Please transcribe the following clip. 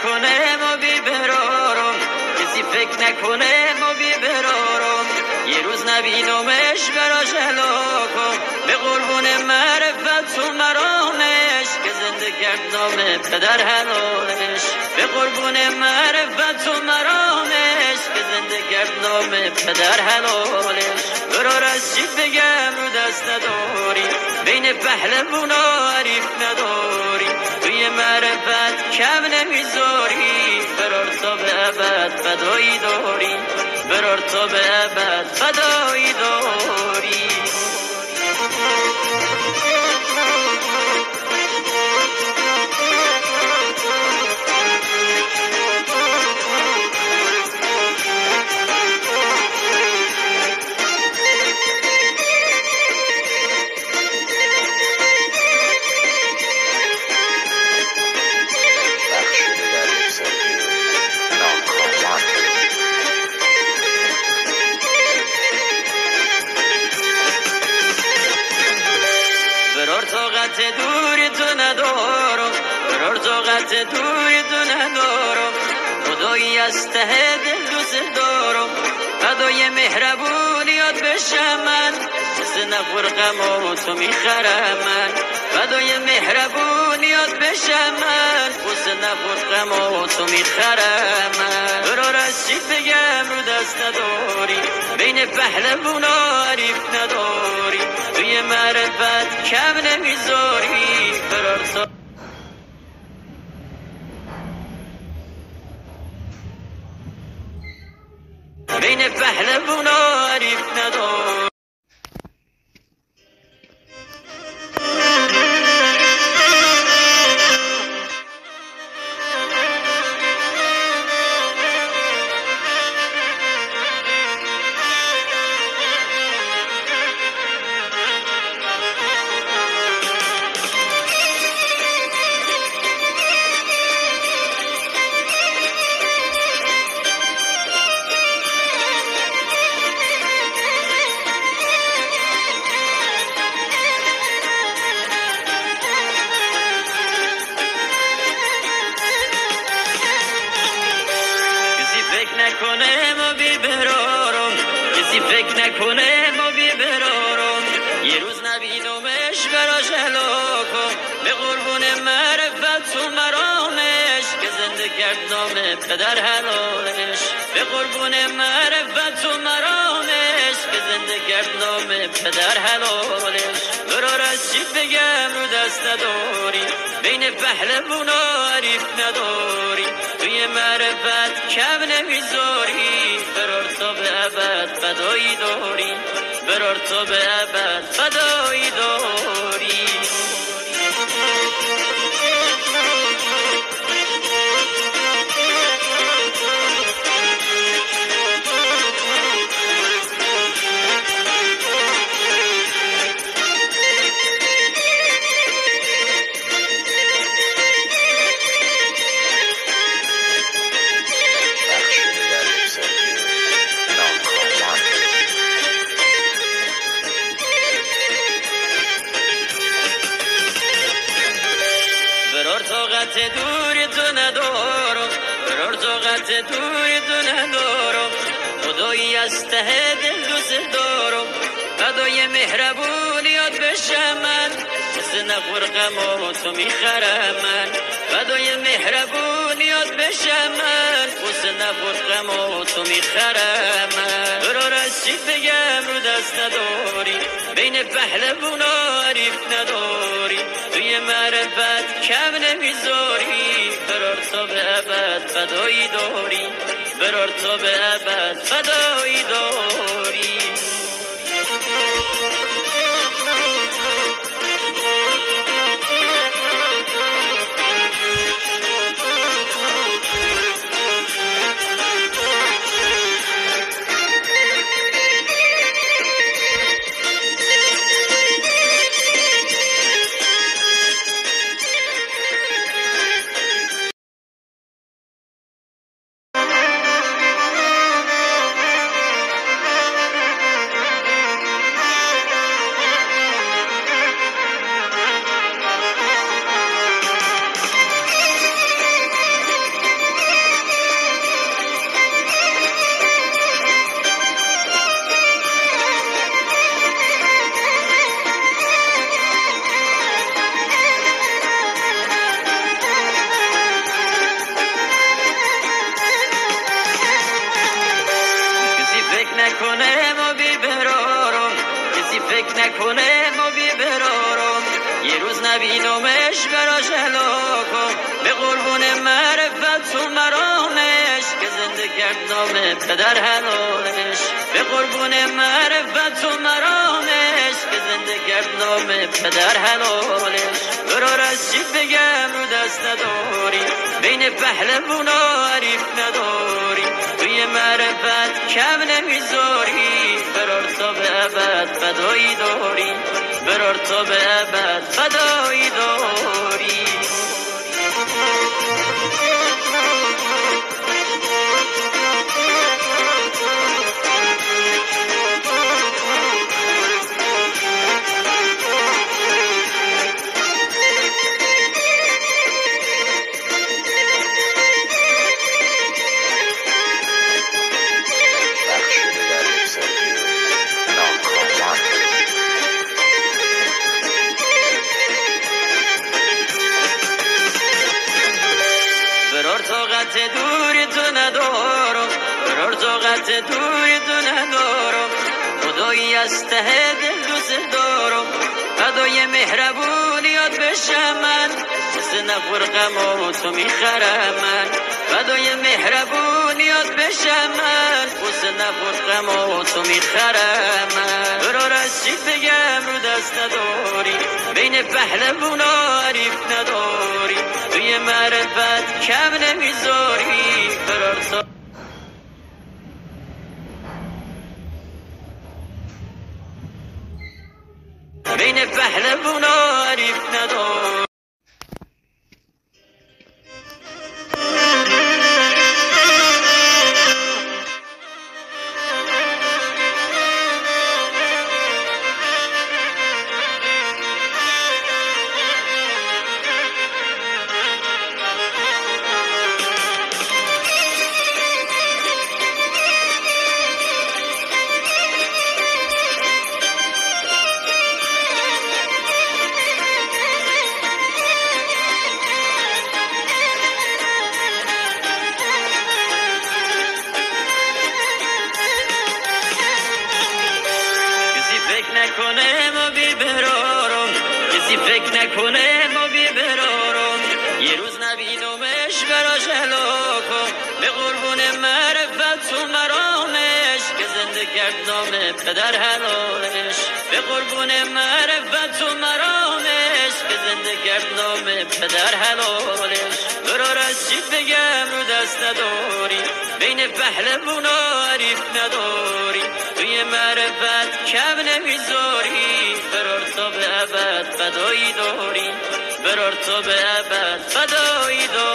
نکنه ما بی برارم، کسی فکر نکنه ما بی برارم. یه روز نبینمش براش هلاکم، به قربون معرفت و مرامش که زنده کرد نام پدر حلالش. به قربون معرفت و مرامش که زنده کرد نام پدر حلالش. برار از چی بگم رو دست نداری، بین پهلوونا حریف نداری، توی معرفت کم نمیذاری. برار تا به ابد فدایی داری، برار تا به ابد فدایی داری. برار طاقت دوری تو ندارم، برار طاقت دوری تو ندارم. خدایی از ته دل دوست دارم، فدای مهربونیات بشم من، مثل نخور غم تو میخرم من. فدای مهربونیات بشم من، مثل نخور غم تو میخرم من. برار از چی بگم رو دست نداری، بین پهلوونا حریف نداری، توی معرفت کم نمیذاری. برار تا بین پهلوونا حریف نداری. نکنه ما بی برارم، کسی فکر نکنه ما بی برارم. یه روز نبینمش براش هلاکم، به قربون معرفت و مرامش که زنده کرد نام پدر حلالش. به قربون معرفت و مرامش که زنده کرد نام پدر حلالش. برار از چی بگم رو دست نداری، بین پهلوونا حریف نداری، توی معرفت کم نمیذاری. برار تا به ابد فدایی داری، برار تا به ابد فدایی داری. برار طاقت دوری تو ندارم، برار طاقت دوری تو ندارم. خدایی از ته دل دوست دارم، فدای مهربونیات بشم من، مثل نخور غم تو میخرم من. فدای مهربونیات بشم من، مثل نخور غم تو میخرم من. برار از چی بگم رو دست نداری، بین پهلوونا حریف نداری، توی معرفت کم نمیذاری. برار تا به ابد فدایی داری، برار تا به ابد فدایی داری. نبینمش براش هلاکم به قربون معرفت و مرامش که زنده کرد نام پدر حلالش به قربون معرفت و مرامش که زنده کرد نام پدر حلالش برا رسید بگم رو دست نداری بین پهلوونا حریف نداری توی معرفت کم نمیذاری برار تا به ابد فدایی داری برار تا به ابد فدایی داری طاقت دوری تو ندارم برار طاقت دوری تو ندارم خدایی از ته دل دوست دارم فدای مهربونیات بشم من مثل نخور غم تو میخرم من فدای مهربونیات بشم من مثل نخور غم تو میخرم من برا رسید بگم رو دست نداری بین پهلوونا حریف نداری توی معرفت کم نمیذاری برار تا بین پهلوونا حریف نداری نکنه ما بی برارم کسی فکر نکنه ما بی برارم یه روز نبینمش براش هلاکم به قربون معرفت و مرامش که زنده کرد نام پدر حلالش به قربون معرفت و مرامش که زنده کرد نام پدر حلالش برا رسید بگم رو دست نداری بین پهلوونا حریف نداری توی معرفت کم نمیذاری برار تا به ابد فدایی داری برار تا به ابد فدایی داری